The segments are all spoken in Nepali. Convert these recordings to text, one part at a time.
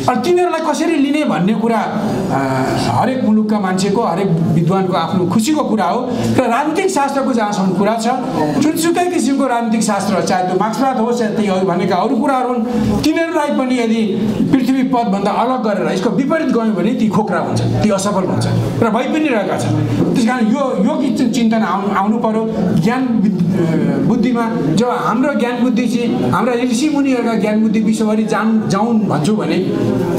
अनि तिनीहरूलाई कसरी लिने भन्ने कुरा हरेक मुलुकका मान्छेको हरेक विद्वानको आफ्नो खुसीको कुरा हो र राजनीतिक शास्त्रको जहाँसम्म कुरा छ जुनसुकै किसिमको राजनीतिक शास्त्र चाहे त्यो मार्क्सवाद होस् या त्यही भनेका अरू कुराहरू हुन् तिनीहरूलाई पनि यदि पृथ्वी पदभन्दा अलग गरेर यसको विपरीत गयौँ भने ती खोक्रा हुन्छन् ती असफल हुन्छन् र भइ पनि रहेका छन्। त्यस कारण यो चिन्तन आउनु पर्यो ज्ञान बुद्धिमा। जब हाम्रो ज्ञान बुद्धि चाहिँ हाम्रा ऋषिमुनिहरूका ज्ञान बुद्धि विश्वभरि जाउन् भन्छु भने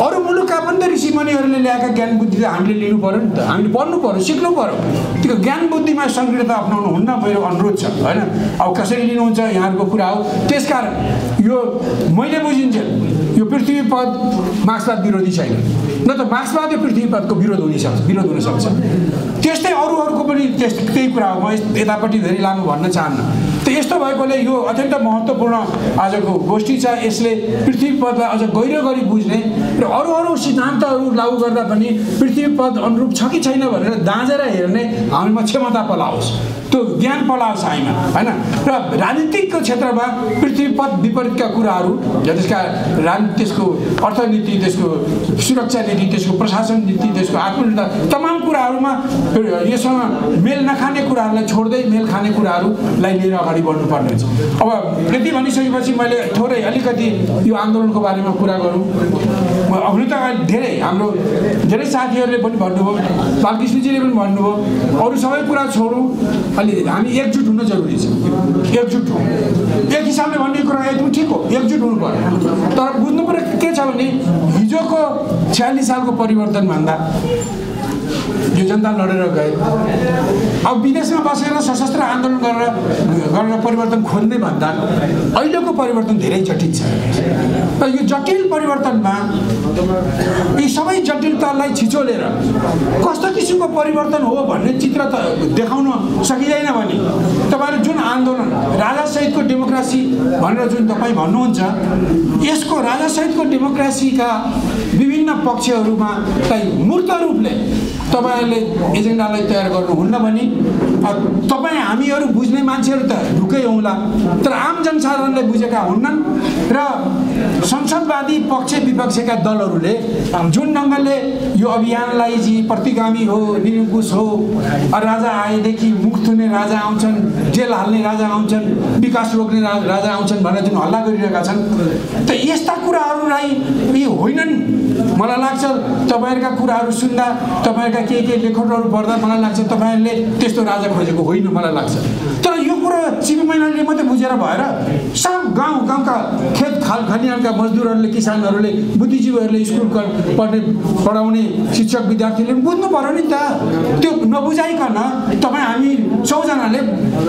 अरू मुलुकका पनि त ऋषिमुनिहरूले ल्याएका ज्ञान बुद्धि त हामीले लिनु पर्यो नि त, हामीले पढ्नु पर्यो सिक्नु पर्यो। त्यो ज्ञान बुद्धिमा संकीर्णता अप्नाउनु हुन्न मेरो अनुरोध छ होइन। अब कसरी लिनुहुन्छ यहाँहरूको कुरा हो। त्यसकारण यो मैले बुझिन्छ यो पृथ्वी पद मार्क्सवाद विरोधी छैन, न त मार्क्सवाद यो पृथ्वी पदको विरोध हुन सक्छ। त्यस्तै अरूहरूको पनि त्यही कुरा हो। म यतापट्टि धेरै लामो भन्न चाहन्न। त यस्तो भएकोले यो अत्यन्त महत्त्वपूर्ण आजको गोष्ठी छ। यसले पृथ्वी पदलाई अझ गहिरो गरी बुझ्ने र अरू सिद्धान्तहरू लागू गर्दा पनि पृथ्वी पद अनुरूप छ कि छैन भनेर दाँजेर हेर्ने हामीमा क्षमता पलाओस्, त्यो ज्ञान पलाओस् हामीमा होइन। र राजनीतिकको क्षेत्रमा पृथ्वी पद विपरीतका कुराहरू त्यसको अर्थनीति, त्यसको सुरक्षा नीति, त्यसको प्रशासन नीति, त्यसको आत्मनिर्भर तमाम कुराहरूमा यससँग मेल नखाने कुराहरूलाई छोड्दै मेल खाने कुराहरूलाई लिएर अगाडि बढ्नुपर्ने हुन्छ। अब यति भनिसकेपछि मैले थोरै अलिकति यो आन्दोलनको बारेमा कुरा गरौँ। हुन त हाम्रो धेरै साथीहरूले पनि भन्नुभयो, बालकृष्णजीले पनि भन्नुभयो अरू सबै कुरा छोडौँ, अलि हामी एकजुट हुन जरुरी छ। एकजुट हौँ एक हिसाबले भन्ने कुरा एकदम ठिक हो, एकजुट हुनु पर्यो। तर बुझ्नु पर्यो के छ भने हिजोको 46 सालको परिवर्तन भन्दा यो जनता लडेर गए। अब विदेशमा बसेर सशस्त्र आन्दोलन गरेर परिवर्तन खोज्ने भन्दा अहिलेको परिवर्तन धेरै जटिल छ। र यो जटिल परिवर्तनमा यी सबै जटिलतालाई छिचोलेर कस्तो किसिमको परिवर्तन हो भन्ने चित्र त देखाउन सकिँदैन भने तपाईँहरू जुन आन्दोलन राजासहितको डेमोक्रेसी भनेर जुन तपाईँ भन्नुहुन्छ यसको राजासहितको डेमोक्रेसीका विभिन्न पक्षहरूमा मूर्त रूपले तपाईँहरूले एजेन्डालाई तयार गर्नुहुन्न भने तपाईँ हामीहरू बुझ्ने मान्छेहरू त ढुकै हौँला, तर आम जनसाधारणले बुझेका हुन्नन्। र संसदवादी पक्ष विपक्षका दलहरूले जुन ढङ्गले यो अभियानलाई प्रतिगामी हो, निरङ्कुश हो, राजा आएदेखि मुख थुन्ने राजा आउँछन्, जेल हाल्ने राजा आउँछन्, विकास रोक्ने राजा आउँछन् भनेर जुन हल्ला गरिरहेका छन्, त यस्ता कुराहरूलाई यी होइनन्। मलाई लाग्छ तपाईँहरूका कुराहरू सुन्दा, तपाईँहरूका के लेखनहरू पढ्दा मलाई लाग्छ तपाईँहरूले त्यस्तो राजा खोजेको होइन मलाई लाग्छ। तर यो कुरो सिपी मैनालीले मात्रै बुझेर भएर सब गाउँका खेत खलिहानका मजदुरहरूले, किसानहरूले, बुद्धिजीवीहरूले, स्कुल पढाउने शिक्षक विद्यार्थीले बुझ्नु पर्यो नि त। त्यो नबुझाइकन तपाईँ हामी 100 जनाले,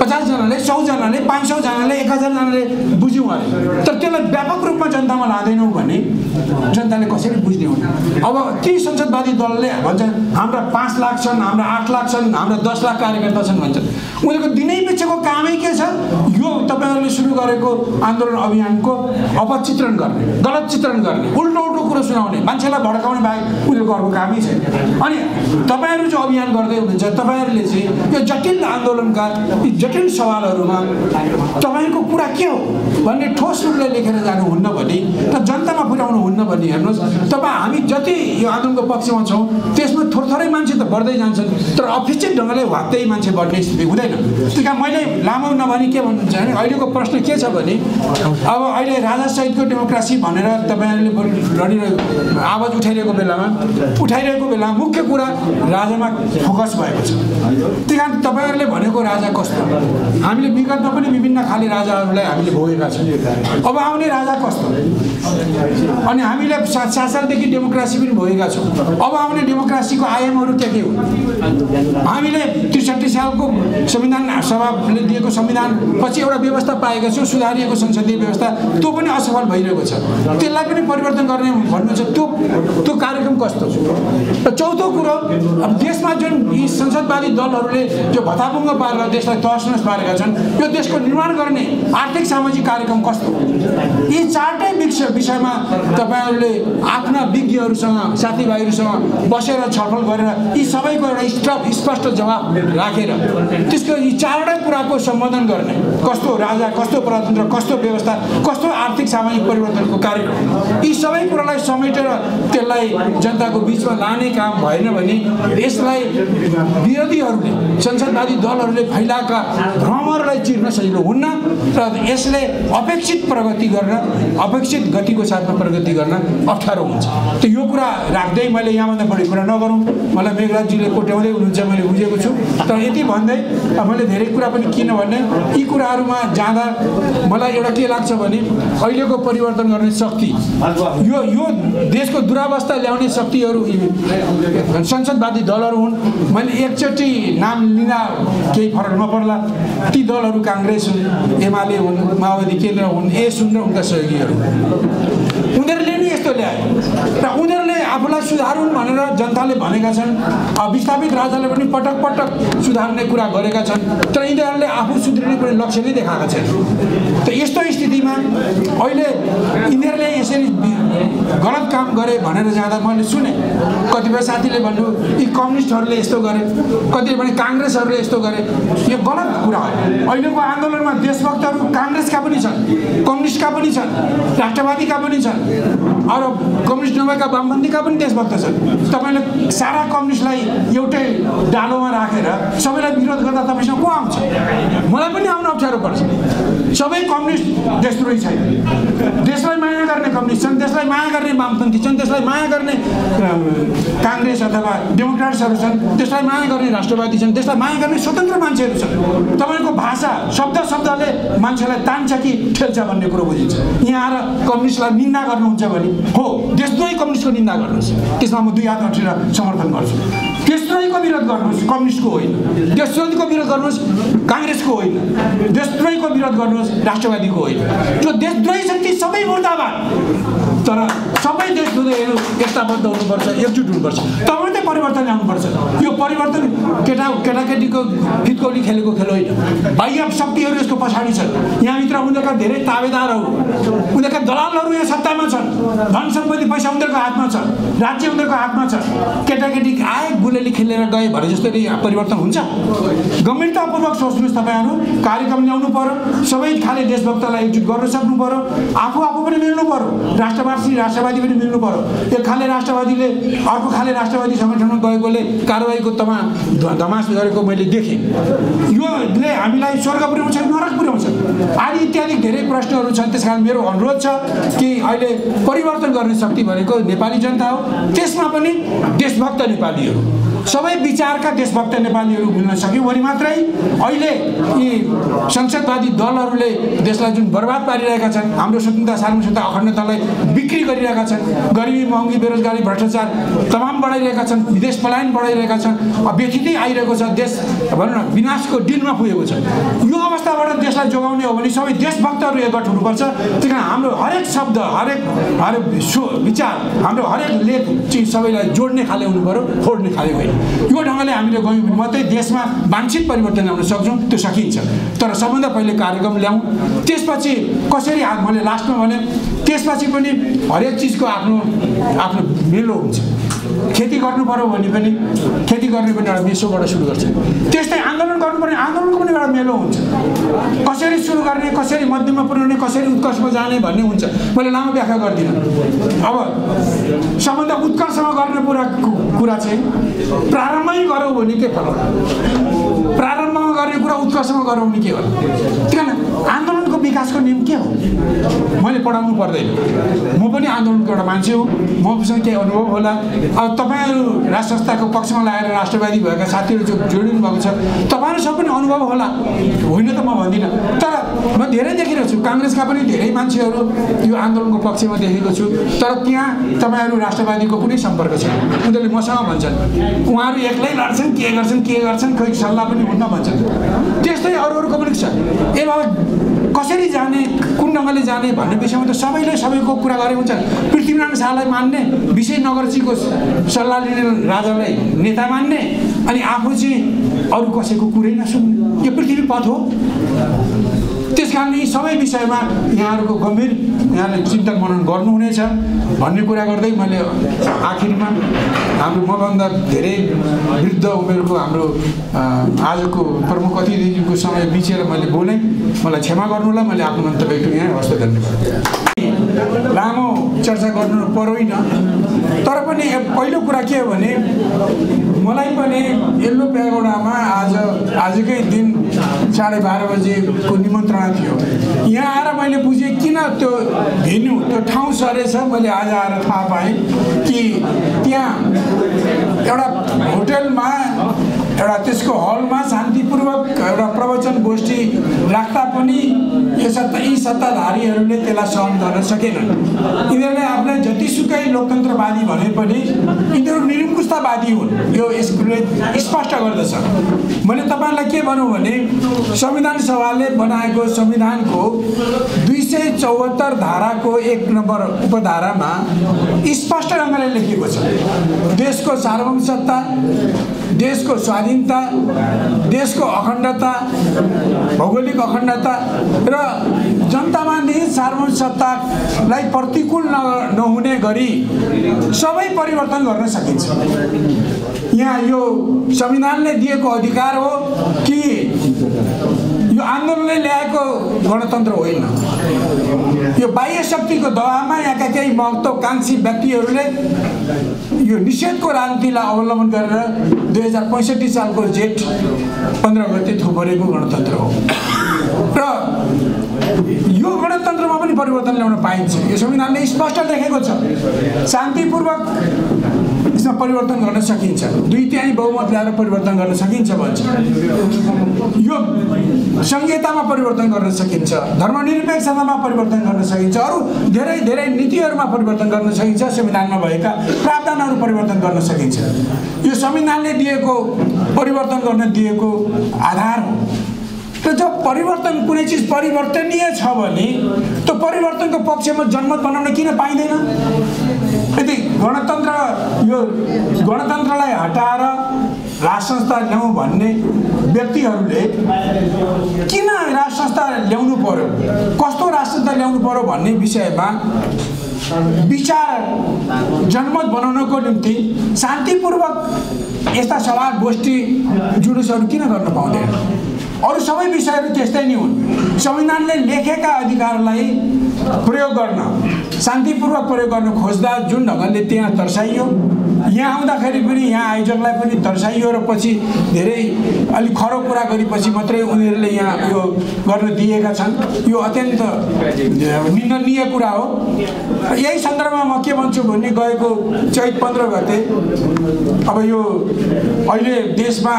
50 जनाले, 100 जनाले, 500 जनाले, 1000 जनाले बुझ्यौँ अरे, तर त्यसलाई व्यापक रूपमा जनतामा लाँदैनौँ भने जनताले कसरी बुझ्ने हो। अब ती संसदवादी दलले भन्छ हाम्रा 5 लाख छन्, हाम्रा 8 लाख छन्, हाम्रा 10 लाख कार्यकर्ता छन् भन्छन्। उनीहरूको दिनै पिछेको कामै के छ? यो तपाईँहरूले सुरु गरेको आन्दोलन अभियानको अपचित्रण गर्ने, गलत चित्रण गर्ने, उल्टो कुरो सुनाउने, मान्छेलाई भड्काउने बाहेक उनीहरूको अर्को कामै छैन। अनि तपाईँहरू जो अभियान गर्दै हुनुहुन्छ तपाईँहरूले चाहिँ यो जटिल आन्दोलनका यी जटिल सवालहरूमा तपाईँको कुरा के हो भन्ने ठोस रूपले लेखेर जानुहुन्न भने त जनतामा पुर्याउनु हुन्न भने हेर्नुहोस् तपाईँ हामी जति यो आन्दोलनको पक्षमा छौँ त्यसमा थोरै मान्छे त बढ्दै जान्छन्, तर अफिसियल ढङ्गले वात्तै मान्छे बढ्ने स्थिति हुँदैन। त्यही कारण मैले लामो नभनी के भन्नुहुन्छ भने अहिलेको प्रश्न के छ भने अब अहिले राजासहितको डेमोक्रेसी भनेर तपाईँहरूले आवाज उठाइरहेको बेलामा मुख्य कुरा राजामा फोकस भएको छ। त्यही कारण तपाईँहरूले भनेको राजा कस्तो, हामीले विगतमा पनि विभिन्न खाले राजाहरूलाई हामीले भोगेका छौँ। अब आउने राजा कस्तो, अनि हामीले 7 सालदेखि डेमोक्रेसी पनि भोगेका छौँ। अब आउने डेमोक्रेसीको आयामहरू के हुन्? हामीले 63 सालको संविधान सभाले दिएको संविधान पछि एउटा व्यवस्था पाएका छौँ, सुधारिएको संसदीय व्यवस्था, त्यो पनि असफल भइरहेको छ। त्यसलाई पनि परिवर्तन गर्ने भन्नुहुन्छ, त्यो कार्यक्रम कस्तो? र चौथो कुरो, अब देशमा जुन यी संसदवादी दलहरूले जो भत्ताभुङ्ग पारेर देशलाई तहस-नहस पारेका छन्, यो देशको निर्माण गर्ने आर्थिक सामाजिक कार्यक्रम कस्तो? यी 4टै विषयमा तपाईँहरूले आफ्ना विज्ञहरूसँग, साथीभाइहरूसँग बसेर छलफल गरेर यी सबैको एउटा स्पष्ट जवाब राखेर त्यसको यी 4वटै कुराको सम्बोधन गर्ने, कस्तो राजा, कस्तो प्रजातन्त्र, कस्तो व्यवस्था, कस्तो आर्थिक सामाजिक परिवर्तनको कार्यक्रम, यी सबै कुरालाई समेटेर त्यसलाई जनताको बिचमा लाने काम भएन भने यसलाई विरोधीहरूले संसदवादी दलहरूले फैलाएका भ्रमहरूलाई चिर्न सजिलो हुन्न र यसले अपेक्षित प्रगति गर्न अपेक्षित गतिको साथमा प्रगति गर्न अप्ठ्यारो हुन्छ। त यो कुरा राख्दै मैले यहाँभन्दा बढी कुरा नगरौँ, मलाई मेघराजजीले कोट्याउँदै हुनुहुन्छ मैले बुझेको छु। तर यति भन्दै मैले धेरै कुरा पनि किन भन्ने यी कुराहरूमा जाँदा मलाई एउटा के लाग्छ भने अहिलेको परिवर्तन गर्ने शक्ति यो देशको दुरावस्था ल्याउने शक्तिहरू संसदवादी दलहरू हुन्। मैले एकचोटि नाम लिँदा केही फरक नपर्ला, ती दलहरू काङ्ग्रेस हुन्, एमाले हुन्, माओवादी केन्द्र हुन्, एस हुन् र उनका सहयोगीहरू। उनीहरूले नि यस्तो ल्याए र उनीहरूले आफूलाई सुधारुन् भनेर जनताले भनेका छन्। विस्थापित राजाले पनि पटक पटक सुधार्ने कुरा गरेका छन्, तर यिनीहरूले आफू सुध्रिने कुनै लक्ष्य नै देखाएका छैन। त यस्तो स्थितिमा अहिले यिनीहरूले यसरी गलत काम गरे भनेर जाँदा मैले सुने कतिपय साथीले भन्नु यी कम्युनिस्टहरूले यस्तो गरे, कतिले भने काङ्ग्रेसहरूले यस्तो गरे। यो गलत कुरा हो। अहिलेको आन्दोलनमा देशभक्तहरू काङ्ग्रेसका पनि छन्, कम्युनिस्टका पनि छन्, राष्ट्रवादीका पनि छन्, अरू कम्युनिस्ट नभएका वामपन्थीका पनि देशभक्त छन्। तपाईँले सारा कम्युनिस्टलाई एउटै डालोमा राखेर सबैलाई विरोध गर्दा तपाईँसँग को आउँछ? मलाई पनि आउन अप्ठ्यारो पर्छ। सबै कम्युनिस्ट देशद्रोही छैन। देशलाई माया गर्ने कम्युनिस्ट छन्, देशलाई माया गर्ने वामपन्थी छन्, देशलाई माया गर्ने काङ्ग्रेस अथवा डेमोक्रेट्सहरू छन्, देशलाई माया गर्ने राष्ट्रवादी छन्, देशलाई माया गर्ने स्वतन्त्र मान्छेहरू छन्। तपाईँको भाषा शब्दले मान्छेलाई तान्छ कि ठेल्छ भन्ने कुरो बुझिन्छ। यहाँ आएर कम्युनिस्टलाई निन्दा गर्नुहुन्छ भने हो देशद्रोही कम्युनिस्टको निन्दा गर्नुहोस्, त्यसमा म दुई हात उठेर समर्थन गर्छु। देशद्रोहीको विरोध गर्नुहोस्, कम्युनिस्टको होइन। देशद्रोहीको विरोध गर्नुहोस्, काङ्ग्रेसको होइन। देशद्रोहीको विरोध गर्नुहोस्, राष्ट्रवादीको होइन। जो देशद्रोही छन् ती सबै मुर्दाबाद। तर सबै देशद्रोहीहरू एकताबद्ध हुनुपर्छ, एकजुट हुनुपर्छ, तब मात्रै परिवर्तन ल्याउनुपर्छ। यो परिवर्तन केटाकेटीको फितकौली खेलेको खेल होइन। बाह्य शक्तिहरू यसको पछाडि छन्। यहाँभित्र उनीहरूका धेरै ताबेदारहरू, उनीहरूका दलालहरू यहाँ सत्तामा छन्। धन सम्पत्ति पैसा उनीहरूको हातमा छ, राज्य उनीहरूको हातमा छ। केटाकेटी आए गुलेली खेलेर गए भने जसरी परिवर्तन हुन्छ? गम्भीरतापूर्वक सोच्नुहोस् तपाईँहरू। कार्यक्रम ल्याउनु पर्यो, सबै खाले देशभक्तलाई एकजुट गर्न सक्नु पर्यो, आफू पनि मिल्नु पर्यो, राष्ट्रवादी पनि मिल्नु पर्यो। एक खाले राष्ट्रवादीले अर्को खाले राष्ट्रवादी सङ्गठनमा गएकोले कारवाहीको धमास गरेको मैले देखेँ। योले हामीलाई स्वर्ग पुर्याउँछ, नरक पुर्याउँछ आदि इत्यादि धेरै प्रश्नहरू छन्। त्यसकारण मेरो अनुरोध छ कि अहिले परिवर्तन गर्ने शक्ति भनेको नेपाली जनता हो, त्यसमा पनि देशभक्त नेपालीहरू, सबै विचारका देशभक्त नेपालीहरू मिल्न सक्यौँ भने मात्रै अहिले यी संसदवादी दलहरूले देशलाई जुन बर्बाद पारिरहेका छन्, हाम्रो स्वतन्त्रता सार्वभौमिकता अखण्डतालाई बिक्री गरिरहेका छन्, गरिबी महँगी बेरोजगारी भ्रष्टाचार तमाम बढाइरहेका छन्, विदेश पलायन बढाइरहेका छन्, व्यथितै आइरहेको छ, देश भनौँ न विनाशको डिलमा पुगेको छ। यो अवस्थाबाट देशलाई जोगाउने हो भने सबै देशभक्तहरू एकगठ हुनुपर्छ। त्यही कारण हाम्रो हरेक शब्द, हरेक विचार, हाम्रो हरेक लेख चाहिँ सबैलाई जोड्ने खाले हुनु पर्यो, फोड्ने खाले होइन। यो ढङ्गले हामीले गयौँ भने मात्रै देशमा वाञ्छित परिवर्तन ल्याउन सक्छौँ। त्यो सकिन्छ, तर सबभन्दा पहिले कार्यक्रम ल्याउँ। त्यसपछि कसरी मैले लास्टमा भने त्यसपछि पनि हरेक चिजको आफ्नो मेलो हुन्छ। खेती गर्नु पर्यो भने पनि खेती गर्ने पनि एउटा मेसोबाट सुरु गर्छ। त्यस्तै आन्दोलन गर्नु पर्ने आन्दोलनको पनि एउटा मेलो हुन्छ। कसरी सुरु गर्ने, कसरी मध्यममा पुर्याउने, कसरी उत्कर्षमा जाने भन्ने हुन्छ। मैले लामो व्याख्या गर्दिनँ। अब सबभन्दा उत्कर्षमा गर्ने कुरा चाहिँ प्रारम्भमै गरौँ भने के फरक? प्रारम्भमा गर्ने कुरा उत्कर्षमा गरौँ भने के होला? त्यही कारण आन्दोलनको विकासको नियम के हो मैले पढाउनु पर्दैन। म पनि आन्दोलनको एउटा मान्छे हो, मसँग केही अनुभव होला। अब तपाईँहरू राष्ट्र संस्थाको पक्षमा लागेर राष्ट्रवादी भएका साथीहरू जो जोडिनु भएको छ, तपाईँहरूसँग पनि अनुभव होला, होइन त म भन्दिनँ। तर म धेरै देखिरहेको छु, काङ्ग्रेसका पनि धेरै मान्छेहरू यो आन्दोलनको पक्षमा देखेको छु। तर त्यहाँ तपाईँहरू राष्ट्रवादीको कुनै सम्पर्क छैन। उनीहरूले मसँग भन्छन् उहाँहरू एक्लै लड्छन्, के गर्छन् खोइ सल्लाह पनि हुन्न भन्छन्। त्यस्तै अरूको पनि छ। ए बाबा कसरी जाने, कुन ढङ्गले जाने भन्ने विषयमा त सबैले सबैको कुरा गरे हुन्छ। पृथ्वीनारायण शाहलाई मान्ने, विशेष नगरजीको सल्लाह लिने राजालाई नेता मान्ने, अनि आफू चाहिँ अरू कसैको कुरै नसुन्ने, यो पृथ्वी पथ हो। त्यसकारण यी सबै विषयमा यहाँहरूको गम्भीर यहाँले चिन्तन मनन गर्नुहुनेछ भन्ने कुरा गर्दै मैले आखिरमा हाम्रो मभन्दा धेरै वृद्ध उमेरको हाम्रो आजको प्रमुख अतिथिको समय बिचेर मैले बोलेँ, मलाई क्षमा गर्नुहोला। मैले आफ्नो मन्तव्य यहाँ हस्त धन्यवाद। लामो चर्चा गर्नु पर्दैन, तर पनि पहिलो कुरा के हो भने मलाई पनि येल्लो प्यागोडामा आजकै दिन 12:30 बजेको निमन्त्रणा थियो। यहाँ आएर मैले बुझेँ किन त्यो भेन्यू त्यो ठाउँ सरेछ। मैले आज आएर थाहा पाएँ कि त्यहाँ एउटा होटलमा एउटा त्यसको हलमा शान्तिपूर्वक एउटा प्रवचन गोष्ठी राख्दा पनि यी सत्ताधारीहरूले त्यसलाई सहन गर्न सकेनन्। यिनीहरूले आफूलाई जतिसुकै लोकतन्त्रवादी भने पनि यिनीहरू निरङ्कुशतावादी हुन्, यो यसले स्पष्ट गर्दछ। मैले तपाईँलाई के भनौँ भने संविधान सभाले बनाएको संविधानको 274 धाराको 1 नम्बर उपधारामा स्पष्ट ढङ्गले लेखिएको छ, देशको सार्वभौम सत्ता, देशको स्वाधीनता, देशको अखण्डता, भौगोलिक अखण्डता र जनतामा निहित सार्वभौम सत्तालाई प्रतिकूल नहुने गरी सबै परिवर्तन गर्न सकिन्छ। यहाँ यो संविधानले दिएको अधिकार हो कि यो आन्दोलनले ल्याएको गणतन्त्र होइन। यो बाह्य शक्तिको दबावमा यहाँका केही महत्त्वाकांक्षी व्यक्तिहरूले यो निषेधको राजनीतिलाई अवलम्बन गरेर 2065 सालको जेठ 15 गते थुपरेको गणतन्त्र हो र यो गणतन्त्रमा पनि परिवर्तन ल्याउन पाइन्छ। यो संविधानले स्पष्ट लेखेको छ, शान्तिपूर्वक यसमा परिवर्तन गर्न सकिन्छ, 2/3 बहुमत ल्याएर परिवर्तन गर्न सकिन्छ भन्छ। यो संहितामा परिवर्तन गर्न सकिन्छ, धर्मनिरपेक्षतामा परिवर्तन गर्न सकिन्छ, अरू धेरै धेरै नीतिहरूमा परिवर्तन गर्न सकिन्छ, संविधानमा भएका प्रावधानहरू परिवर्तन गर्न सकिन्छ। यो संविधानले दिएको परिवर्तन गर्न दिएको आधार हो। र जब परिवर्तन कुनै चिज परिवर्तनीय छ भने त्यो परिवर्तनको पक्षमा जनमत बनाउन किन पाइँदैन? यदि गणतन्त्रलाई हटाएर राष्ट्र संस्था ल्याउँ भन्ने व्यक्तिहरूले किन राष्ट्र संस्था ल्याउनु पर्यो, कस्तो राष्ट्र संस्था ल्याउनु पर्यो भन्ने विषयमा विचार जनमत बनाउनको निम्ति शान्तिपूर्वक यस्ता सभा गोष्ठी जुलुसहरू किन गर्न पाउँदैन? अरू सबै विषयहरू त्यस्तै नै हुन्। संविधानले लेखेका अधिकारलाई प्रयोग गर्न, शान्तिपूर्वक प्रयोग गर्न खोज्दा जुन ढङ्गले त्यहाँ दर्शाइयो, यहाँ आउँदाखेरि पनि यहाँ आयोजकलाई पनि दर्शाइयो र पछि धेरै अलिक खरो कुरा गरेपछि मात्रै उनीहरूले यहाँ यो गर्न दिएका छन्। यो अत्यन्त निन्दनीय कुरा हो। यही सन्दर्भमा म के भन्छु भने गएको चैत 15 गते अब यो अहिले देशमा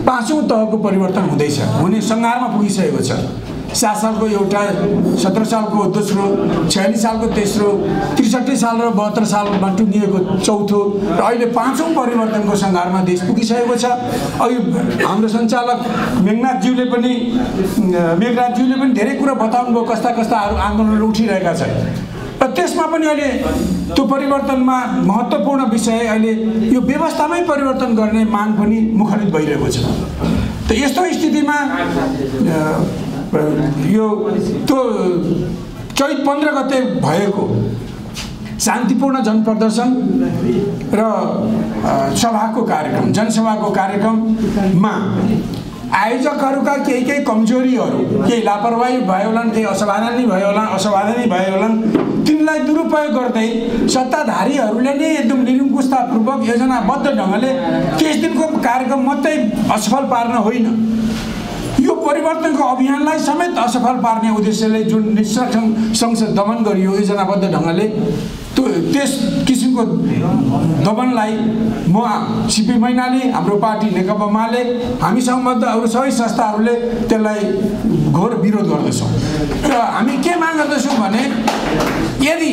5औं तहको परिवर्तन हुँदैछ, हुने सङ्घारमा पुगिसकेको छ। 7 सालको एउटा, 17 सालको दोस्रो, 46 सालको तेस्रो, 63 साल र 72 सालमा टुङ्गिएको चौथो र अहिले 5औं परिवर्तनको सङ्घारमा देश पुगिसकेको छ। अघि हाम्रो सञ्चालक मेघनाथज्यूले पनि धेरै कुरा बताउनु भयो, कस्ता कस्ताहरू आन्दोलनहरू उठिरहेका छन् र त्यसमा पनि अहिले त्यो परिवर्तनमा महत्त्वपूर्ण विषय अहिले यो व्यवस्थामै परिवर्तन गर्ने माग पनि मुखरित भइरहेको छ। त यस्तो स्थितिमा यो त्यो चैत 15 गते भएको शान्तिपूर्ण जनप्रदर्शन र सभाको कार्यक्रम, जनसभाको कार्यक्रममा आयोजकहरूका केही कमजोरीहरू, केही लापरवाही भयो होला, केही असावधानी भयो होला, तिनलाई दुरुपयोग गर्दै सत्ताधारीहरूले नै एकदम निरङ्कुशतापूर्वक योजनाबद्ध ढङ्गले त्यस दिनको कार्यक्रम मात्रै असफल पार्न होइन, यो परिवर्तनको अभियानलाई समेत असफल पार्ने उद्देश्यले जुन निष्पक्ष दमन गरियो योजनाबद्ध ढङ्गले, त्यस किसिमको दमनलाई म सिपी मैनाली, हाम्रो पार्टी नेकपा माले, हामी सम्बद्ध अरू सबै संस्थाहरूले त्यसलाई घोर विरोध गर्दछौँ। र हामी के माग गर्दछौँ भने यदि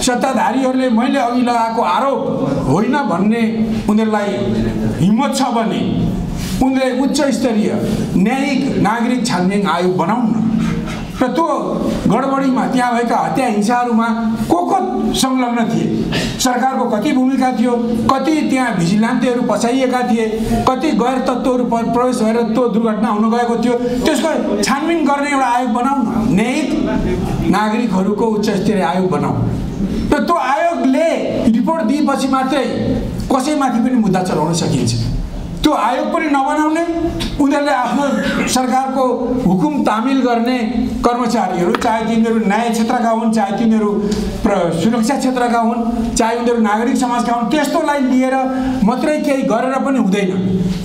सत्ताधारीहरूले मैले अघि लगाएको आरोप होइन भन्ने उनीहरूलाई हिम्मत छ भने उनले उच्च स्तरीय न्यायिक नागरिक छानबिन आयोग बनाउन् र त्यो गडबडीमा त्यहाँ भएका हत्या हिंसाहरूमा को संलग्न थिए, सरकारको कति भूमिका थियो, कति त्यहाँ भिजिलान्तेहरू फसाइएका थिए, कति गैर तत्त्वहरू प्रवेश भएर त्यो दुर्घटना हुन गएको थियो, त्यसको छानबिन गर्ने एउटा आयोग बनाउँ, न्यायिक नागरिकहरूको उच्च स्तरीय आयोग बनाऊ र त्यो आयोगले रिपोर्ट दिएपछि मात्रै कसैमाथि पनि मुद्दा चलाउन सकिन्छ। त्यो आयोग पनि नबनाउने, उनीहरूले आफ्नो सरकारको हुकुम तामिल गर्ने कर्मचारीहरू, चाहे तिनीहरू न्याय क्षेत्रका हुन्, चाहे तिनीहरू सुरक्षा क्षेत्रका हुन्, चाहे उनीहरू नागरिक समाजका हुन्, त्यस्तोलाई लिएर मात्रै केही गरेर पनि हुँदैन।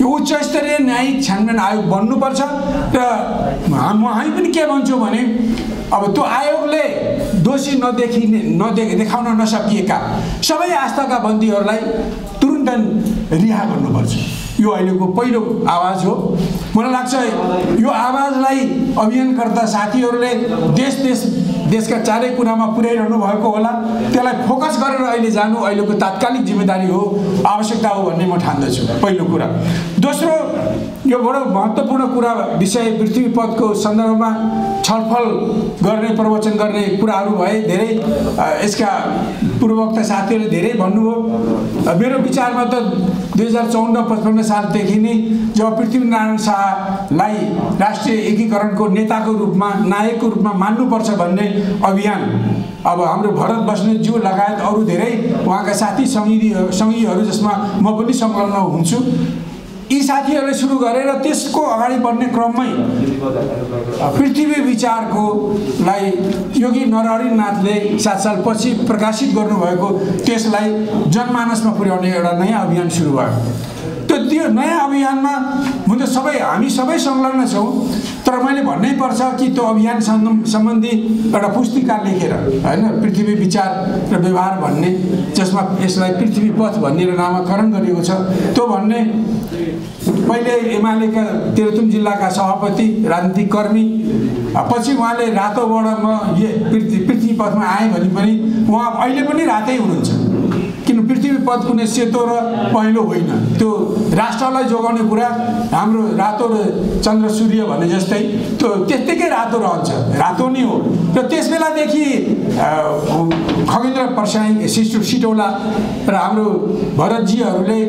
यो उच्च स्तरीय न्यायिक छानबिन आयोग बन्नुपर्छ। र हामी पनि के भन्छौँ भने अब त्यो आयोगले दोषी देखाउन नसकिएका सबै आस्थाका बन्दीहरूलाई तुरुन्त रिहा गर्नुपर्छ। यो अहिलेको पहिलो आवाज हो। मलाई लाग्छ यो आवाजलाई अभियानकर्ता साथीहरूले देशका चारै कुरामा पुर्याइरहनु भएको होला। त्यसलाई फोकस गरेर अहिले जानु अहिलेको तात्कालिक जिम्मेदारी हो, आवश्यकता हो भन्ने म ठान्दछु, पहिलो कुरा। दोस्रो, यो बडो महत्त्वपूर्ण कुरा विषय पृथ्वी पथको सन्दर्भमा छलफल गर्ने, प्रवचन गर्ने कुराहरू भए धेरै। यसका पूर्ववक्ता साथीहरूले धेरै भन्नुभयो। मेरो विचारमा त 2054-55 सालदेखि नै जब पृथ्वीनारायण शाहलाई राष्ट्रिय एकीकरणको नेताको रूपमा, नायकको रूपमा मान्नुपर्छ भन्ने अभियान अब हाम्रो भरत बस्नेतज्यू लगायत अरू धेरै उहाँका साथी सङ्गीहरू जसमा म पनि संलग्न हुन्छु, यी साथीहरूले सुरु गरेर त्यसको अगाडि बढ्ने क्रममै पृथ्वी विचारको लाई योगी नरहरिनाथले 7 सालपछि प्रकाशित गर्नुभएको त्यसलाई जनमानसमा पुर्याउने एउटा नयाँ अभियान सुरु भयो। त्यो नयाँ अभियानमा हामी सबै संलग्न छौँ। तर मैले भन्नै पर्छ कि त्यो अभियान सम्बन्धी एउटा पुस्तिका लेखेर, होइन, पृथ्वी विचार र व्यवहार भन्ने, जसमा यसलाई पृथ्वी पथ भनेर नामाकरण गरिएको छ, त्यो भन्ने पहिले एमालेका तेह्रथुम जिल्लाका सभापति, राजनीतिक कर्मी, पछि उहाँले रातोबाट म पृथ्वी पथमा आएँ भने पनि उहाँ अहिले पनि रातै हुनुहुन्छ। किन पृथ्वी पथ कुनै सेतो र पहेँलो होइन, त्यो राष्ट्रलाई जोगाउने कुरा हाम्रो रातो र चन्द्र सूर्य भने जस्तै त्यो त्यत्तिकै रातो रहन्छ, रातो नै हो। र त्यस बेलादेखि खगेन्द्र प्रसाई सिटौला र हाम्रो भरतजीहरूले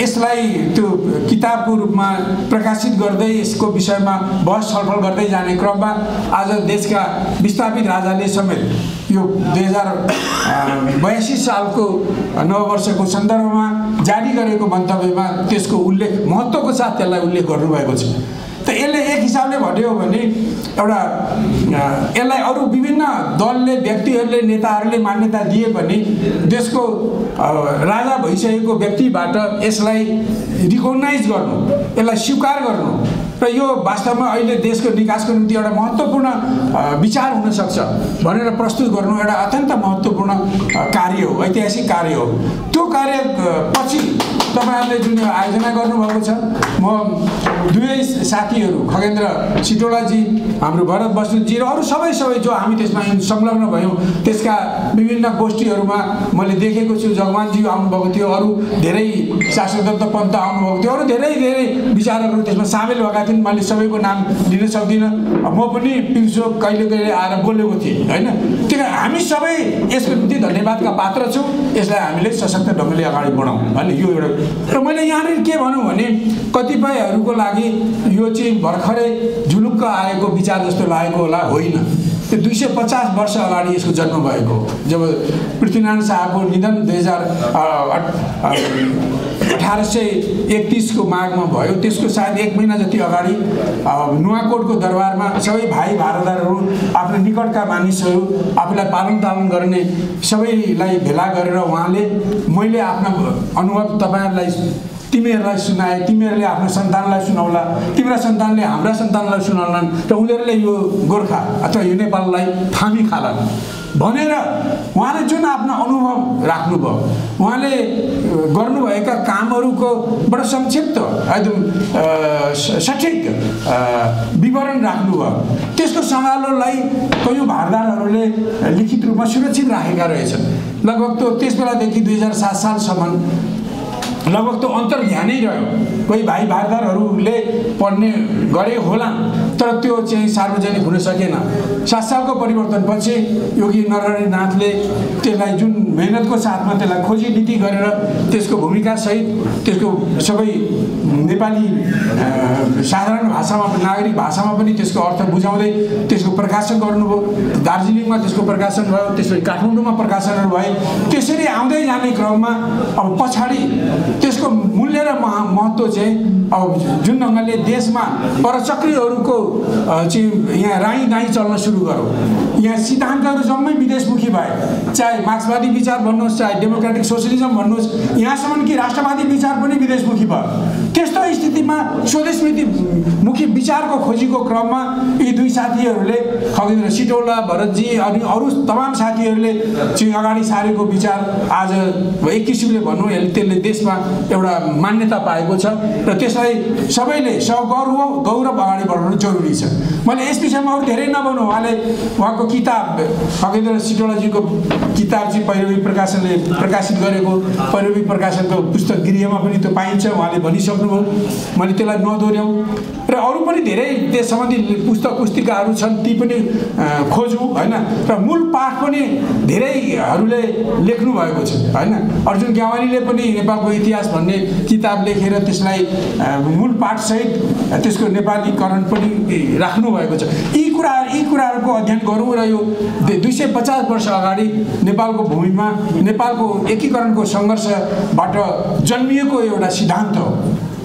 यसलाई त्यो किताबको रूपमा प्रकाशित गर्दै यसको विषयमा बहस छलफल गर्दै जाने क्रममा आज देशका विस्थापित राजाले समेत यो 2082 सालको नववर्षको सन्दर्भमा जारी गरेको मन्तव्यमा त्यसको उल्लेख, महत्त्वको साथ त्यसलाई उल्लेख गर्नुभएको छ। त यसले एक हिसाबले भन्यो भने एउटा यसलाई अरू विभिन्न दलले, व्यक्तिहरूले, नेताहरूले मान्यता दिए पनि देशको राजा भइसकेको व्यक्तिबाट यसलाई रिकगनाइज गर्नु, यसलाई स्वीकार गर्नु र यो वास्तवमा अहिले देशको विकासको निम्ति एउटा महत्त्वपूर्ण विचार हुन सक्छ भनेर प्रस्तुत गर्नु एउटा अत्यन्त महत्त्वपूर्ण कार्य हो, ऐतिहासिक कार्य हो। त्यो कार्य पछि तपाईहरुले जुन आयोजना गर्नुभएको छ, म दुवै साथीहरू खगेन्द्र सिटौलाजी, हाम्रो भरत बस्नेतजी र अरू सबै जो हामी त्यसमा संलग्न भयौँ, त्यसका विभिन्न गोष्ठीहरूमा मैले देखेको छु। जगवानजी आउनुभएको थियो, अरू धेरै शास्त्रदत्त पन्त आउनुभएको थियो, अरू धेरै विचारकहरू त्यसमा सामेल भएका थिए। मैले सबैको नाम लिन सक्दिनँ, म पनि पिउँछु, कहिले आएर बोलेको थिएँ, होइन। त्यही कारण हामी सबै यसको निम्ति धन्यवादका पात्र छौँ। यसलाई हामीले सशक्त ढङ्गले अगाडि बढाउँ भन्ने यो एउटा। र मैले यहाँनिर के भनौँ भने कतिपयहरूको लागि यो चाहिँ भर्खरै झुलुक्क आएको विचार जस्तो लागेको होला, होइन। त्यो 250 वर्ष अगाडि यसको जन्म भएको, जब पृथ्वीनारायण शाहको निधन 1831 को माघमा भयो। त्यसको सायद 1 महिना जति अगाडि नुवाकोटको दरबारमा सबै भाइ भारदारहरू, आफ्नो निकटका मानिसहरू, आफूलाई पालन तालन गर्ने सबैलाई भेला गरेर उहाँले मैले आफ्नो अनुभव तपाईँहरूलाई, तिमीहरूलाई सुनाए, तिमीहरूले आफ्नो सन्तानलाई सुनाउला, तिम्रा सन्तानले हाम्रा सन्तानलाई सुनाउलान् र उनीहरूले यो गोर्खा अथवा यो नेपाललाई थामी खालान् भनेर उहाँले जुन आफ्नो अनुभव राख्नुभयो, उहाँले गर्नुभएका कामहरूको बडो संक्षिप्त, एकदम सठिक विवरण राख्नुभयो। त्यसको सँगालोलाई कयौँ भारदारहरूले लिखित रूपमा सुरक्षित राखेका रहेछन्। लगभग त्यो त्यस बेलादेखि 2007 सालसम्म लगभग त्यो अन्तर्ध्यानै रह्यो। कोही भाइ भारदारहरूले पढ्ने गरे होला, तर त्यो चाहिँ सार्वजनिक हुन सकेन। 7 सालको परिवर्तनपछि योगी नरहरिनाथले त्यसलाई जुन मेहनतको साथमा त्यसलाई खोजी नीति गरेर त्यसको भूमिकासहित त्यसको सबै नेपाली साधारण भाषामा, नागरिक भाषामा पनि त्यसको अर्थ बुझाउँदै त्यसको प्रकाशन गर्नुभयो। दार्जिलिङमा त्यसको प्रकाशन भयो, त्यसपछि काठमाडौँमा प्रकाशनहरू भए। त्यसरी आउँदै जाने क्रममा अब पछाडि त्यसको मूल्य र महत्त्व चाहिँ अब जुन ढङ्गले देशमा परचक्रीहरूको चाहिँ यहाँ राईदाई चल्न सुरु गर्यो, यहाँ सिद्धान्तहरू जम्मै विदेशमुखी भए, चाहे मार्क्सवादी विचार भन्नुहोस्, चाहे डेमोक्रेटिक सोसियलिजम भन्नुहोस्, यहाँसम्म कि राष्ट्रवादी विचार पनि विदेशमुखी भयो। त्यस्तो स्थितिमा स्वदेशमुखी विचारको खोजीको क्रममा यी दुई साथीहरूले, खगेन्द्र सिटौला, भरतजी अनि अरू तमाम साथीहरूले चाहिँ अगाडि सारेको विचार आज एक किसिमले भनौँ त्यसले देशमा एउटा मान्यता पाएको छ र त्यसलाई सबैले गौरव अगाडि बढाउनु जरुरी छ। मैले यस विषयमा अरू धेरै नभनौँ, उहाँको किताब खगेन्द्र सिटौलाजीको किताब चाहिँ पैरवी प्रकाशनले प्रकाशित गरेको, पैरवी प्रकाशनको पुस्तक गृहमा पनि त्यो पाइन्छ, उहाँले भनिसक्नुभयो, मैले त्यसलाई नदोहोऱ्याउँ। र अरू पनि धेरै त्यस सम्बन्धी पुस्तक पुस्तिकाहरू छन्, ती पनि खोजौँ होइन। र मूल पाठ पनि धेरैहरूले लेख्नु भएको छ होइन। अर्जुन ग्यावालीले पनि नेपालको इतिहास भन्ने किताब लेखेर त्यसलाई मूल पाठसहित त्यसको नेपालीकरण पनि राख्नु भएको छ। यी कुराहरूको अध्ययन गरौँ र यो 250 वर्ष अगाडि नेपालको भूमिमा नेपालको एकीकरणको सङ्घर्षबाट जन्मिएको एउटा सिद्धान्त हो।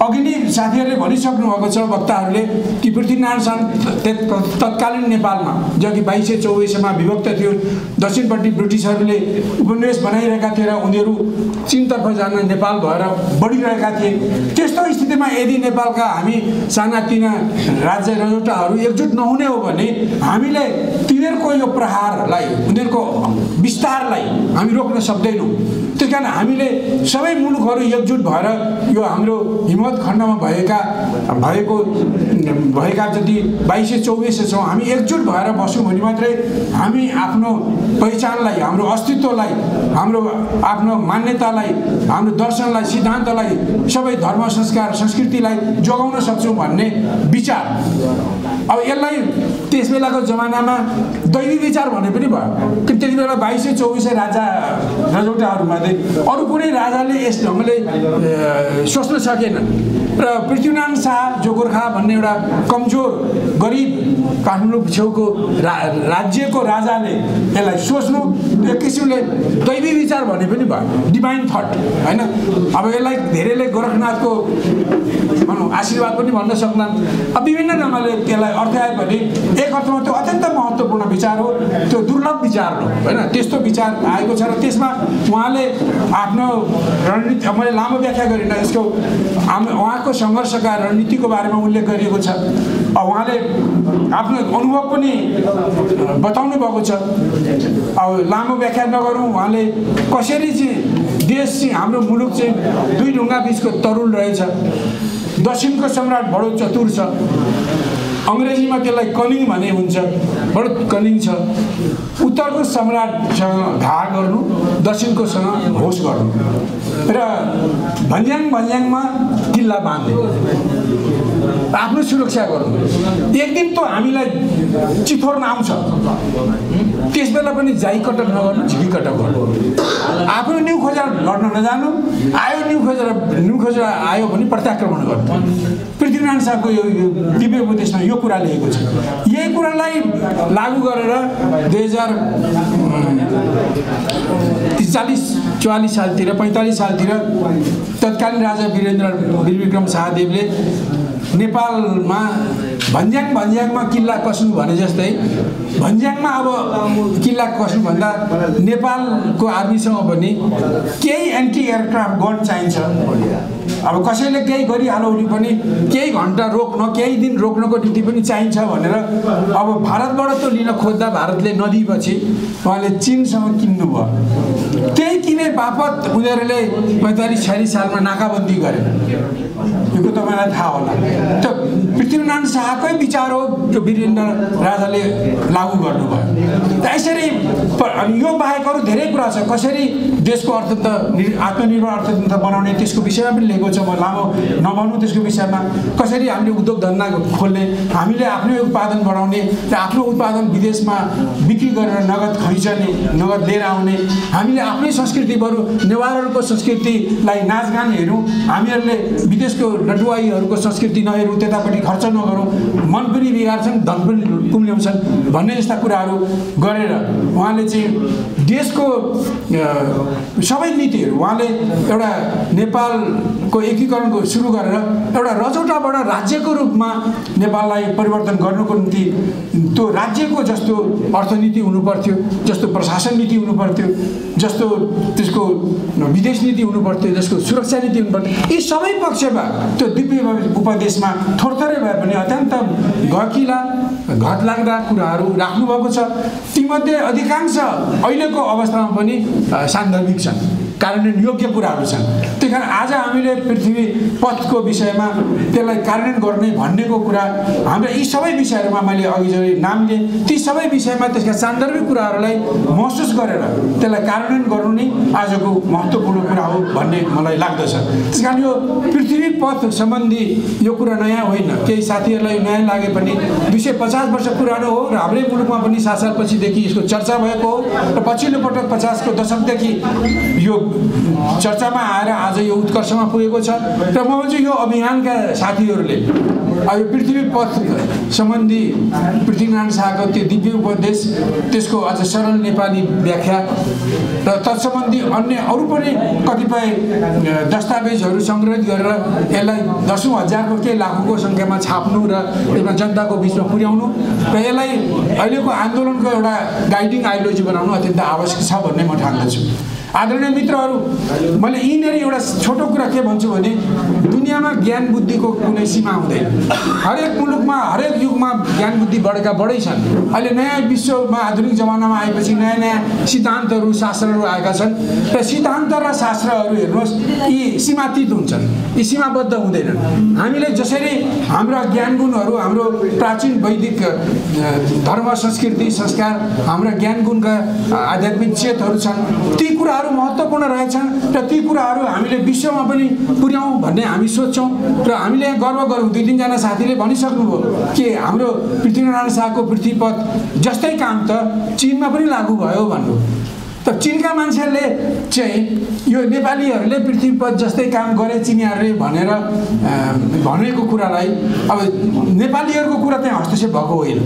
अघि नै साथीहरूले भनिसक्नु भएको छ वक्ताहरूले कि पृथ्वीनारायण शाह तत्कालीन नेपालमा जो कि 2224 विभक्त थियो, दक्षिणपट्टि ब्रिटिसहरूले उपनिवेश बनाइरहेका थिए र उनीहरू चीनतर्फ जान नेपाल भएर बढिरहेका थिए। त्यस्तो स्थितिमा यदि नेपालका हामी सानातिना राज्य रजौटाहरू एकजुट नहुने हो भने हामीले तिनीहरूको यो प्रहारलाई, उनीहरूको विस्तारलाई हामी रोक्न सक्दैनौँ। त्यस कारण हामीले सबै मुलुकहरू एकजुट भएर यो हाम्रो हिमवत खण्डमा भएका जति 2224 छौँ हामी एकजुट भएर बस्यौँ भने मात्रै हामी आफ्नो पहिचानलाई, हाम्रो अस्तित्वलाई, हाम्रो आफ्नो मान्यतालाई, हाम्रो दर्शनलाई, सिद्धान्तलाई, सबै धर्म संस्कार संस्कृतिलाई जोगाउन सक्छौँ भन्ने विचार। अब यसलाई त्यस बेलाको जमानामा दैवी विचार भने पनि भयो कि त्यति बेला 2224 राजा रजौटाहरूमध्ये अरू कुनै राजाले यस ढङ्गले सोच्न सकेन र पृथ्वीनारायण शाह जो गोर्खा भन्ने एउटा कमजोर गरिब काठमाडौँ छेउको राज्यको राजाले यसलाई सोच्नु एक किसिमले दैवी विचार भने पनि भयो, डिभाइन थट होइन। अब यसलाई धेरैले गोरखनाथको भनौँ आशीर्वाद पनि भन्न सक्लान्। अब विभिन्न ढङ्गले त्यसलाई अर्थाए भने एक अर्थमा त्यो अत्यन्त महत्त्वपूर्ण विचार हो, त्यो दुर्लभ विचार हो होइन। त्यस्तो विचार आएको छ र त्यसमा उहाँले आफ्नो रणनीति, मैले लामो व्याख्या गरिनँ यसको, उहाँको सङ्घर्षका रणनीतिको बारेमा उल्लेख गरिएको छ। उहाँले आफ्नो अनुभव पनि बताउनु भएको छ। अब लामो व्याख्या नगरौँ, उहाँले कसरी चाहिँ देश चाहिँ हाम्रो मुलुक चाहिँ दुई ढुङ्गा बिचको तरुल रहेछ। दक्षिणको सम्राट बडो चतुर छ, अङ्ग्रेजीमा त्यसलाई कनिङ भने हुन्छ, बडो कनिङ छ। उत्तरको सम्राटसँग घाह गर्नु, दक्षिणकोसँग होस गर्नु र भन्ज्याङमा किल्ला बाँध्नु, आफ्नो सुरक्षा गर्नु। एक दिन त हामीलाई चिथोर्न आउँछ, त्यस बेला पनि जाई कटक नगर्नु, झिकी कटक गर्नु। आफ्नो न्यु खोजेर लड्न नजानु, न्यु खोजेर आयो भने प्रत्याक्रमण गर्नु। पृथ्वीनारायण शाहको यो दिव्य उपदेशमा यो कुरा लेखेको छ। यही कुरालाई लागू गरेर 2043-44 सालतिर 45 सालतिर तत्कालीन राजा वीरविक्रम शाहदेवले नेपालमा भन्ज्याङमा किल्ला कस्नु भने जस्तै भन्ज्याङमा अब किल्ला कस्नुभन्दा नेपालको आर्मीसँग पनि केही एन्टी एयरक्राफ्ट गन चाहिन्छ। अब कसैले केही गरिहाल्यो भने पनि केही घन्टा रोक्न, केही दिन रोक्नको निम्ति पनि चाहिन्छ भनेर अब भारतबाट त लिन खोज्दा भारतले नदिएपछि उहाँले चीनसँग किन्नुभयो। त्यही किने बापत उनीहरूले 45-46 सालमा नाकाबन्दी गरे। यो तपाईँलाई थाहा होला। त पृथ्वीनारायण शाहकै विचार हो जो वीरेन्द्र राजाले लागू गर्नुभयो। त यसरी यो बाहेक अरू धेरै कुरा छ। कसरी देशको अर्थतन्त्र, आत्मनिर्भर अर्थतन्त्र बनाउने त्यसको विषयमा पनि लेखेको छ। म लामो नभनौँ त्यसको विषयमा। कसरी हामीले उद्योग धन्दा खोल्ने, हामीले आफ्नै उत्पादन बढाउने र आफ्नो उत्पादन विदेशमा बिक्री गरेर नगद खैचने, नगद लिएर आउने। हामीले आफ्नै संस्कृति, बरु नेवारहरूको संस्कृतिलाई नाचगान हेरौँ, हामीहरूले विदेशको नटुवाईहरूको संस्कृति नहेरौँ, त्यतापट्टि खर्च नगरौँ, मन पनि बिगार्छन्, धन पनि कुम्ल्याउँछन् भन्ने जस्ता कुराहरू गरेर उहाँले चाहिँ देशको सबै नीतिहरू उहाँले एउटा नेपालको एकीकरणको सुरु गरेर एउटा रजौटाबाट राज्यको रूपमा नेपाललाई परिवर्तन गर्नुको निम्ति त्यो राज्यको जस्तो अर्थनीति हुनुपर्थ्यो, जस्तो प्रशासन नीति हुनुपर्थ्यो, जस्तो त्यसको विदेश नीति हुनुपर्थ्यो, जसको सुरक्षा नीति हुनुपर्थ्यो, यी सबै पक्षमा त्यो दिव्य उपदेशमा थोरथोरै भए पनि अत्यन्त गहकिला घटलाग्दा कुराहरू राख्नुभएको छ। तीमध्ये अधिकांश अहिलेको अवस्थामा पनि सान्दर्भिक छन्, कार्यान्वयन योग्य कुराहरू छन्। त्यही कारण आज हामीले पृथ्वी पथको विषयमा त्यसलाई कार्यान्वयन गर्ने भन्नेको कुरा हाम्रा यी सबै विषयहरूमा मैले अघि जो नाम लिएँ ती सबै विषयमा त्यसका सान्दर्भिक कुराहरूलाई महसुस गरेर त्यसलाई कार्यान्वयन गर्नु नै आजको महत्त्वपूर्ण कुरा हो भन्ने मलाई लाग्दछ। त्यस कारण यो पृथ्वी पथ सम्बन्धी यो कुरा नयाँ होइन, केही साथीहरूलाई नयाँ लागे पनि 250 वर्ष पुरानो हो र हाम्रै मुलुकमा पनि 7 सालपछिदेखि यसको चर्चा भएको हो र पछिल्लो पटक 50 को दशकदेखि यो चर्चामा आएर आज यो उत्कर्षमा पुगेको छ। र म भन्छु यो अभियानका साथीहरूले अब यो पृथ्वी पथ सम्बन्धी पृथ्वीनारायण शाहको त्यो दिव्य उपदेश, त्यसको अझ सरल नेपाली व्याख्या र तत्सम्बन्धी अन्य अरू पनि कतिपय दस्तावेजहरू सङ्ग्रहित गरेर यसलाई 10औं हजारको केही लाखौँको सङ्ख्यामा छाप्नु र यसमा जनताको बिचमा पुर्याउनु र यसलाई अहिलेको आन्दोलनको एउटा गाइडिङ आइडियोलोजी बनाउनु अत्यन्त आवश्यक छ भन्ने म ठान्दछु। आदरणीय मित्रहरू, मैले यिनीहरू एउटा छोटो कुरा के भन्छु भने दुनियाँमा ज्ञान बुद्धिको कुनै सीमा हुँदैन। हरेक मुलुकमा हरेक युगमा ज्ञान बुद्धि बढेका बढै छन्। अहिले नयाँ विश्वमा आधुनिक जमानामा आएपछि नयाँ नयाँ सिद्धान्तहरू शास्त्रहरू आएका छन् र सिद्धान्त र शास्त्रहरू हेर्नुहोस् यी सीमातीत हुन्छन्, यी सीमाबद्ध हुँदैनन्। हामीले जसरी हाम्रा ज्ञान गुणहरू हाम्रो प्राचीन वैदिक धर्म संस्कृति संस्कार हाम्रा ज्ञान गुणका आध्यात्मिक चेतहरू छन्, ती कुराहरू महत्त्वपूर्ण रहेछन् र ती कुराहरू हामीले विश्वमा पनि पुर्याउँ भन्ने हामी सोच्छौँ र हामीले गर्व गरौँ। 2-3 जना साथीले भनिसक्नुभयो कि हाम्रो पृथ्वीनारायण शाहको पृथ्वीपथ जस्तै काम त चीनमा पनि लागू भयो भन्नु। त चीनका मान्छेहरूले चाहिँ यो नेपालीहरूले पृथ्वीपथ जस्तै काम गरे चिनियाहरूले भनेर भनेको कुरालाई अब नेपालीहरूको कुरा चाहिँ हस्तक्षेप भएको होइन,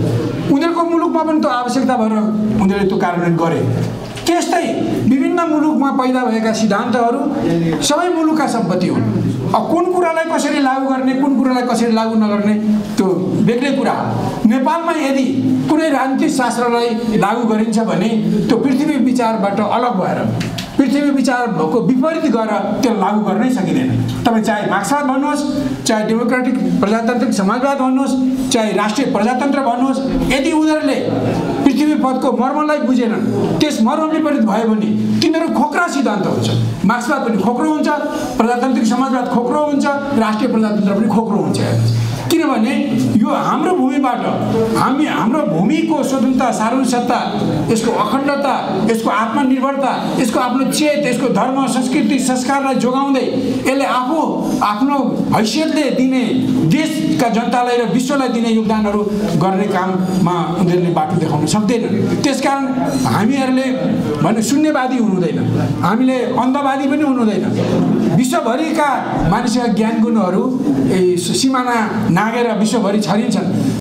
उनीहरूको मुलुकमा पनि त्यो आवश्यकता भएर उनीहरूले त्यो कार्यान्वयन गरे। त्यस्तै विभिन्न मुलुकमा पैदा भएका सिद्धान्तहरू सबै मुलुकका सम्पत्ति हुन्। अब कुन कुरालाई कसरी लागू गर्ने, कुन कुरालाई कसरी लागू नगर्ने त्यो बेग्लै कुरा हो। नेपालमा यदि कुनै राजनीतिक शास्त्रलाई लागू गरिन्छ भने त्यो पृथ्वी विचारबाट अलग भएर पृथ्वी विचारको विपरीत गरेर त्यो लागू गर्नै सकिँदैन। तपाईँ चाहे मार्क्सवाद भन्नुहोस्, चाहे डेमोक्रेटिक प्रजातान्त्रिक समाजवाद भन्नुहोस्, चाहे राष्ट्रिय प्रजातन्त्र भन्नुहोस्, यदि उनीहरूले पृथ्वी पथको मर्मलाई बुझेनन्, त्यस मर्म विपरीत भयो भने तिनीहरू खोक्रा सिद्धान्त हुन्छ। मार्क्सवाद पनि खोक्रो हुन्छ, प्रजातान्त्रिक समाजवाद खोक्रो हुन्छ, राष्ट्रिय प्रजातन्त्र पनि खोक्रो हुन्छ। किनभने यो हाम्रो भूमिबाट हाम्रो भूमिको स्वतन्त्रता सार्वभौमिकता, यसको अखण्डता, यसको आत्मनिर्भरता, यसको आफ्नो चेत, यसको धर्म संस्कृति संस्कारलाई जोगाउँदै यसले आफू आफ्नो हैसियतले दिने देशका जनतालाई र विश्वलाई दिने योगदानहरू गर्ने काममा उनीहरूले बाटो देखाउन सक्दैनन्। त्यसकारण हामीहरूले भने शून्यवादी हुनुहुँदैन, हामीले अन्धवादी पनि हुनुहुँदैन। विश्वभरिका मानिसका ज्ञान गुणहरू सिमाना नागेर विश्वभरि छरिन्छन्।